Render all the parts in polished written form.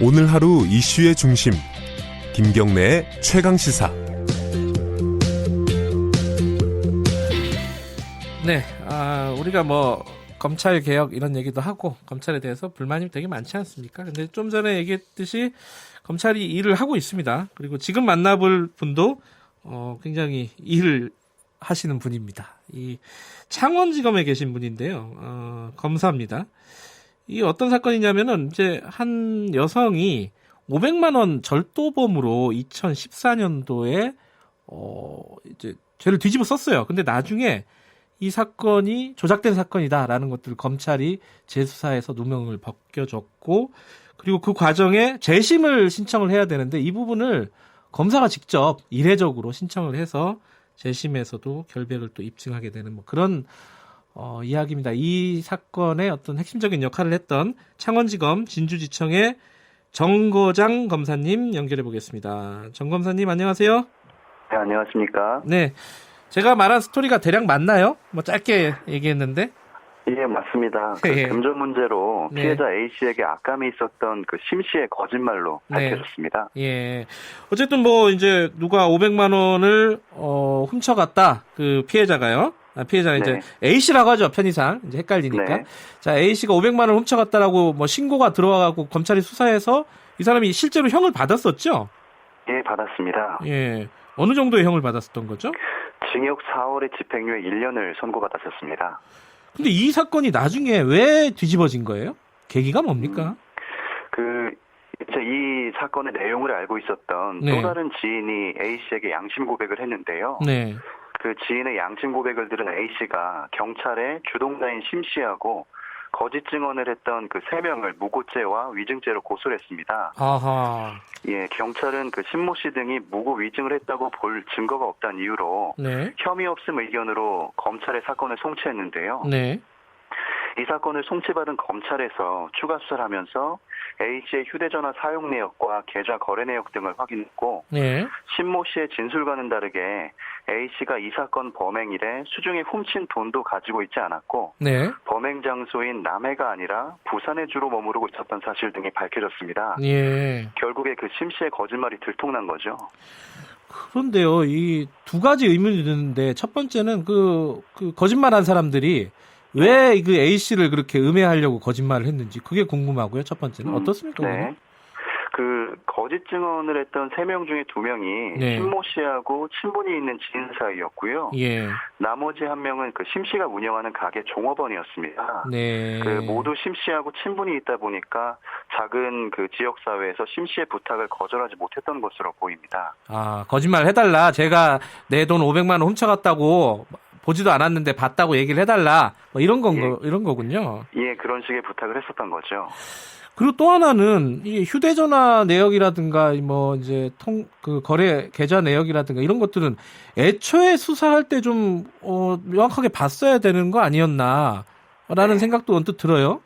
오늘 하루 이슈의 중심 김경래의 최강시사. 네, 우리가 뭐 검찰 개혁 이런 얘기도 하고 검찰에 대해서 불만이 되게 많지 않습니까? 근데 좀 전에 얘기했듯이 검찰이 일을 하고 있습니다. 그리고 지금 만나볼 분도 굉장히 일을 하시는 분입니다. 이 창원지검에 계신 분인데요. 검사입니다. 이 어떤 사건이냐면은 이제 한 여성이 500만 원 절도범으로 2014년도에 이제 죄를 뒤집어 썼어요. 근데 나중에 이 사건이 조작된 사건이다라는 것들을 검찰이 재수사해서 누명을 벗겨줬고, 그리고 그 과정에 재심을 신청을 해야 되는데 이 부분을 검사가 직접 이례적으로 신청을 해서 재심에서도 결백을 또 입증하게 되는 뭐 그런 이야기입니다. 이 사건의 어떤 핵심적인 역할을 했던 창원지검 진주지청의 정거장 검사님 연결해 보겠습니다. 정 검사님 안녕하세요. 네, 안녕하십니까. 네, 제가 말한 스토리가 대략 맞나요? 뭐 짧게 얘기했는데. 예, 맞습니다. 예. 그 금전 문제로 네. 피해자 A씨에게 악감이 있었던 그 심 씨의 거짓말로 네. 밝혀졌습니다. 예. 어쨌든 뭐 이제 누가 500만 원을 훔쳐갔다. 그 피해자가요. 피해자가 이제 네. A씨라고 하죠. 편의상. 이제 헷갈리니까. 네. 자, A씨가 500만 원을 훔쳐갔다라고 뭐 신고가 들어가고 검찰이 수사해서 이 사람이 실제로 형을 받았었죠? 예, 받았습니다. 예. 어느 정도의 형을 받았었던 거죠? 징역 4월에 집행유예 1년을 선고받았었습니다. 근데 이 사건이 나중에 왜 뒤집어진 거예요? 계기가 뭡니까? 이제 이 사건의 내용을 알고 있었던 네. 또 다른 지인이 A씨에게 양심 고백을 했는데요. 네. 그 지인의 양심 고백을 들은 A씨가 경찰에 주동자인 심 씨하고 거짓 증언을 했던 그 3명을 무고죄와 위증죄로 고소를 했습니다. 아하. 예, 경찰은 그 신모 씨 등이 무고 위증을 했다고 볼 증거가 없다는 이유로 네. 혐의 없음 의견으로 검찰에 사건을 송치했는데요. 네. 이 사건을 송치받은 검찰에서 추가 수사를 하면서 A씨의 휴대전화 사용 내역과 계좌 거래 내역 등을 확인했고, 네. 신모 씨의 진술과는 다르게 A씨가 이 사건 범행 이래 수중에 훔친 돈도 가지고 있지 않았고, 네. 범행 장소인 남해가 아니라 부산에 주로 머무르고 있었던 사실 등이 밝혀졌습니다. 예. 결국에 그 심 씨의 거짓말이 들통난 거죠. 그런데요, 이 두 가지 의문이 드는데, 첫 번째는 그 거짓말한 사람들이 왜 그 A씨를 그렇게 음해하려고 거짓말을 했는지, 그게 궁금하고요, 첫 번째는. 어떻습니까? 네. 그 거짓 증언을 했던 3명 중에 2명이 네. 신모 씨하고 친분이 있는 지인 사이였고요. 예. 나머지 1명은 그 심 씨가 운영하는 가게 종업원이었습니다. 네. 그 모두 심 씨하고 친분이 있다 보니까 작은 그 지역 사회에서 심 씨의 부탁을 거절하지 못했던 것으로 보입니다. 아, 거짓말 해달라. 제가 내 돈 500만 원 훔쳐갔다고 보지도 않았는데 봤다고 얘기를 해달라. 뭐 이런 이런 거군요. 예, 그런 식의 부탁을 했었던 거죠. 그리고 또 하나는 이 휴대전화 내역이라든가 뭐 이제 그 거래 계좌 내역이라든가 이런 것들은 애초에 수사할 때 좀 명확하게 봤어야 되는 거 아니었나라는 네. 생각도 언뜻 들어요.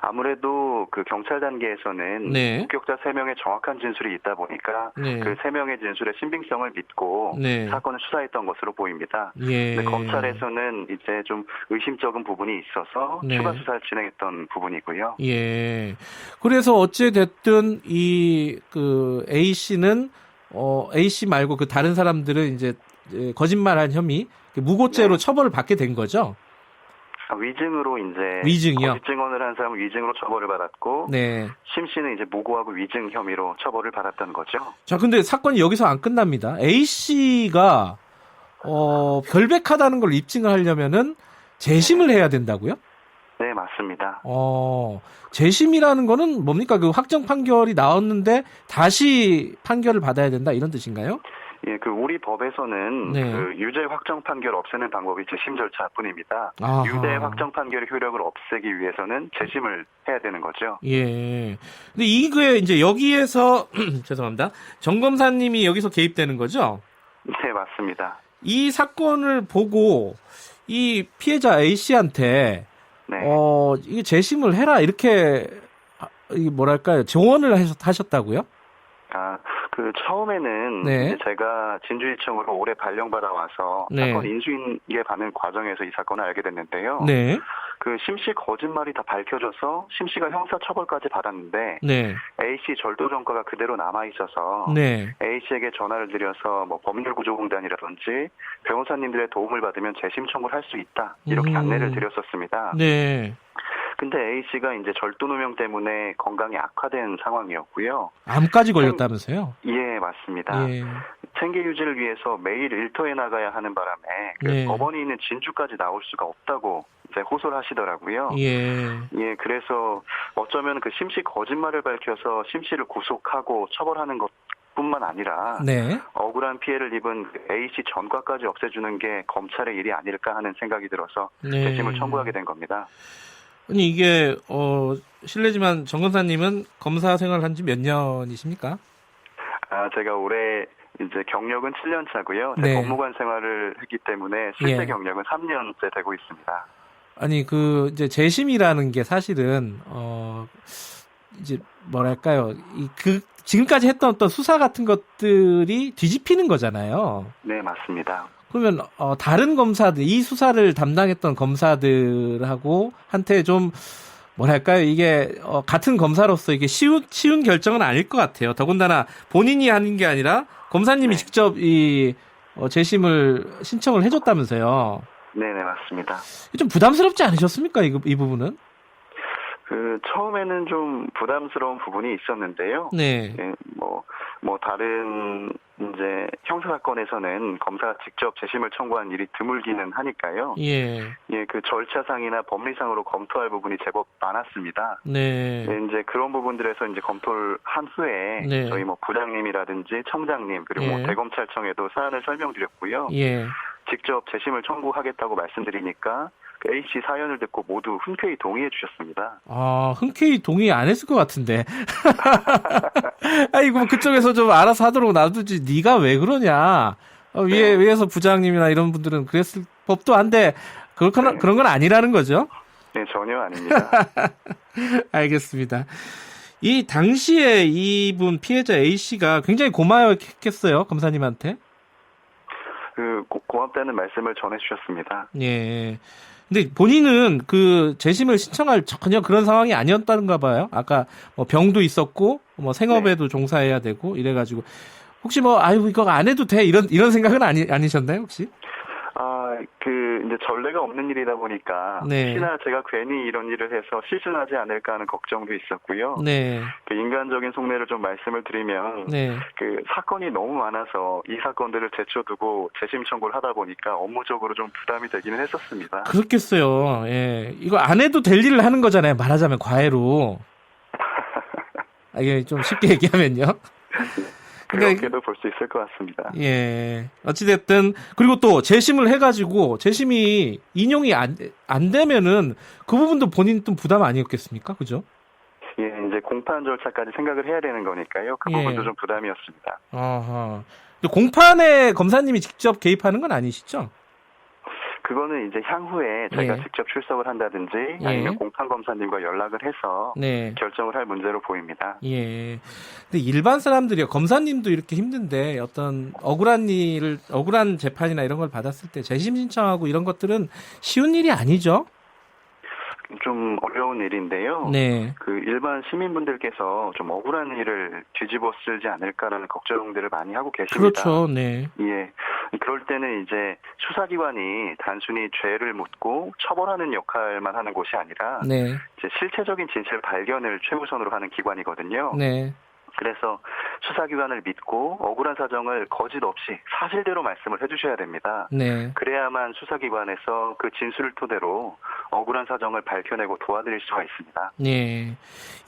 아무래도 그 경찰 단계에서는 네. 목격자 3명의 정확한 진술이 있다 보니까 네. 그 3명의 진술의 신빙성을 믿고 네. 사건을 수사했던 것으로 보입니다. 예. 근데 검찰에서는 이제 좀 의심적인 부분이 있어서 네. 추가 수사를 진행했던 부분이고요. 예. 그래서 어찌 됐든 이 그 A 씨는 A 씨 말고 그 다른 사람들은 이제 거짓말한 혐의 무고죄로 처벌을 받게 된 거죠. 위증으로 이제 위증이요? 거짓 증언을 한 사람은 위증으로 처벌을 받았고, 네. 심 씨는 이제 무고하고 위증 혐의로 처벌을 받았던 거죠. 자, 근데 사건이 여기서 안 끝납니다. A 씨가 결백하다는 걸 입증을 하려면은 재심을 해야 된다고요? 네, 맞습니다. 재심이라는 거는 뭡니까? 그 확정 판결이 나왔는데 다시 판결을 받아야 된다 이런 뜻인가요? 예, 그 우리 법에서는 네. 그 유죄 확정 판결 없애는 방법이 재심 절차뿐입니다. 아하. 유죄 확정 판결의 효력을 없애기 위해서는 재심을 해야 되는 거죠. 예. 근데 이게 이제 여기에서 죄송합니다. 정 검사님이 여기서 개입되는 거죠? 네, 맞습니다. 이 사건을 보고 이 피해자 A 씨한테 네. 이게 재심을 해라 이렇게 이게 뭐랄까요 조언을 하셨다고요? 그 처음에는 네. 이제 제가 진주지청으로 올해 발령받아 와서 네. 사건 인수인계 받는 과정에서 이 사건을 알게 됐는데요. 네. 그 심씨 거짓말이 다 밝혀져서 심씨가 형사처벌까지 받았는데 네. A씨 절도 전과가 그대로 남아있어서 네. A씨에게 전화를 드려서 뭐 법률구조공단이라든지 변호사님들의 도움을 받으면 재심 청구를 할 수 있다 이렇게 안내를 드렸었습니다. 네. 근데 A씨가 이제 절도 누명 때문에 건강이 악화된 상황이었고요. 암까지 걸렸다면서요? 예, 맞습니다. 예. 생계 유지를 위해서 매일 일터에 나가야 하는 바람에 그 네. 법원이 있는 진주까지 나올 수가 없다고 이제 호소를 하시더라고요. 예. 예, 그래서 어쩌면 그 심씨 거짓말을 밝혀서 심씨를 구속하고 처벌하는 것뿐만 아니라 네. 억울한 피해를 입은 A씨 전과까지 없애주는 게 검찰의 일이 아닐까 하는 생각이 들어서 네. 재심을 청구하게 된 겁니다. 아니 이게 실례지만 정 검사님은 검사 생활한 지 몇 년이십니까? 제가 올해 이제 경력은 7년 차고요. 네. 법무관 생활을 했기 때문에 실제 예. 경력은 3년째 되고 있습니다. 아니 이제 재심이라는 게 사실은 이제 뭐랄까요? 지금까지 했던 어떤 수사 같은 것들이 뒤집히는 거잖아요. 네, 맞습니다. 그러면 다른 검사들, 이 수사를 담당했던 검사들하고 한테 좀 뭐랄까요? 이게 같은 검사로서 이게 쉬운 결정은 아닐 것 같아요. 더군다나 본인이 하는 게 아니라 검사님이 네. 직접 이 재심을 신청을 해줬다면서요. 네네, 맞습니다. 좀 부담스럽지 않으셨습니까? 이 부분은? 처음에는 좀 부담스러운 부분이 있었는데요. 네. 예, 다른 이제 형사사건에서는 검사가 직접 재심을 청구한 일이 드물기는 하니까요. 예. 예, 그 절차상이나 법리상으로 검토할 부분이 제법 많았습니다. 네. 예, 이제 그런 부분들에서 이제 검토를 한 후에 네. 저희 부장님이라든지 청장님 그리고 예. 대검찰청에도 사안을 설명드렸고요. 예. 직접 재심을 청구하겠다고 말씀드리니까 그 A씨 사연을 듣고 모두 흔쾌히 동의해 주셨습니다. 흔쾌히 동의 안 했을 것 같은데. 아이고, 그쪽에서 좀 알아서 하도록 놔두지. 네가 왜 그러냐. 위에서 부장님이나 이런 분들은 그랬을 법도 한데, 그런 건 아니라는 거죠? 네, 전혀 아닙니다. 알겠습니다. 이 당시에 이분 피해자 A씨가 굉장히 고마워했겠어요, 검사님한테? 고맙다는 말씀을 전해주셨습니다. 예. 근데 본인은 재심을 신청할 전혀 그런 상황이 아니었다는가 봐요. 아까 병도 있었고, 생업에도 종사해야 되고, 이래가지고. 혹시 이거 안 해도 돼? 이런 생각은 아니셨나요, 혹시? 이제 전례가 없는 일이다 보니까, 네. 혹시나 제가 괜히 이런 일을 해서 실수하지 않을까 하는 걱정도 있었고요. 네. 인간적인 속내를 좀 말씀을 드리면, 네. 사건이 너무 많아서 이 사건들을 제쳐두고 재심 청구를 하다 보니까 업무적으로 좀 부담이 되기는 했었습니다. 그렇겠어요. 예. 이거 안 해도 될 일을 하는 거잖아요. 말하자면 과외로. 이게 좀 쉽게 얘기하면요. 그렇게도 볼 수 있을 것 같습니다. 예. 어찌됐든, 그리고 또 재심을 해가지고, 재심이 인용이 안 되면은 그 부분도 본인 좀 부담 아니었겠습니까? 그죠? 예, 이제 공판 절차까지 생각을 해야 되는 거니까요. 그 부분도 좀 부담이었습니다. 아하. 공판에 검사님이 직접 개입하는 건 아니시죠? 그거는 이제 향후에 제가 직접 출석을 한다든지 아니면 공판검사님과 연락을 해서 결정을 할 문제로 보입니다. 예. 근데 일반 사람들이요, 검사님도 이렇게 힘든데 어떤 억울한 재판이나 이런 걸 받았을 때 재심 신청하고 이런 것들은 쉬운 일이 아니죠? 좀 어려운 일인데요. 네. 일반 시민분들께서 좀 억울한 일을 뒤집어 쓰지 않을까라는 걱정들을 많이 하고 계십니다. 그렇죠. 네. 예. 그럴 때는 이제 수사기관이 단순히 죄를 묻고 처벌하는 역할만 하는 곳이 아니라 이제 실체적인 진실 발견을 최우선으로 하는 기관이거든요. 네. 그래서 수사기관을 믿고 억울한 사정을 거짓 없이 사실대로 말씀을 해주셔야 됩니다. 네. 그래야만 수사기관에서 그 진술을 토대로 억울한 사정을 밝혀내고 도와드릴 수가 있습니다. 네.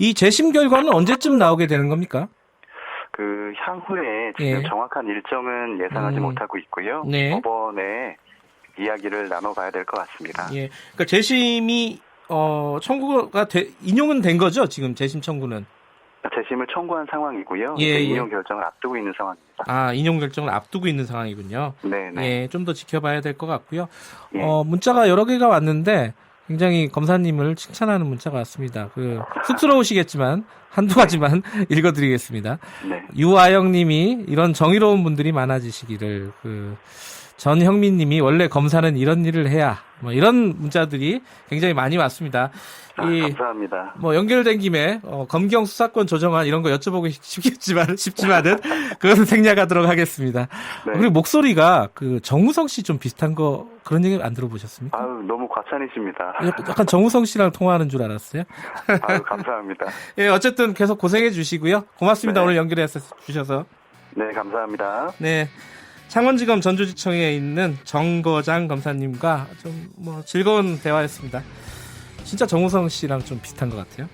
이 재심 결과는 언제쯤 나오게 되는 겁니까? 향후에 지금 정확한 일정은 예상하지 못하고 있고요. 법원에 이야기를 나눠봐야 될 것 같습니다. 예. 그러니까 재심이 청구가 인용은 된 거죠? 지금 재심 청구는? 재심을 청구한 상황이고요. 인용 결정을 앞두고 있는 상황입니다. 인용 결정을 앞두고 있는 상황이군요. 네. 예, 좀 더 지켜봐야 될 것 같고요. 문자가 여러 개가 왔는데 굉장히 검사님을 칭찬하는 문자가 왔습니다. 쑥스러우시겠지만 한두 가지만 읽어드리겠습니다. 네. 유아영님이 이런 정의로운 분들이 많아지시기를 전형민님이 원래 검사는 이런 일을 해야 뭐 이런 문자들이 굉장히 많이 왔습니다. 감사합니다. 뭐 연결된 김에 검경 수사권 조정안 이런 거 여쭤보고 싶지만은 그것은 생략하도록 하겠습니다. 네. 그리고 목소리가 그 정우성 씨 좀 비슷한 거 그런 얘기 안 들어보셨습니까? 아유, 너무 과찬이십니다. 약간 정우성 씨랑 통화하는 줄 알았어요. 아유, 감사합니다. 예, 어쨌든 계속 고생해 주시고요. 고맙습니다. 네. 오늘 연결해 주셔서. 네, 감사합니다. 네. 창원지검 전주지청에 있는 정거장 검사님과 좀 뭐 즐거운 대화였습니다. 진짜 정우성 씨랑 좀 비슷한 것 같아요.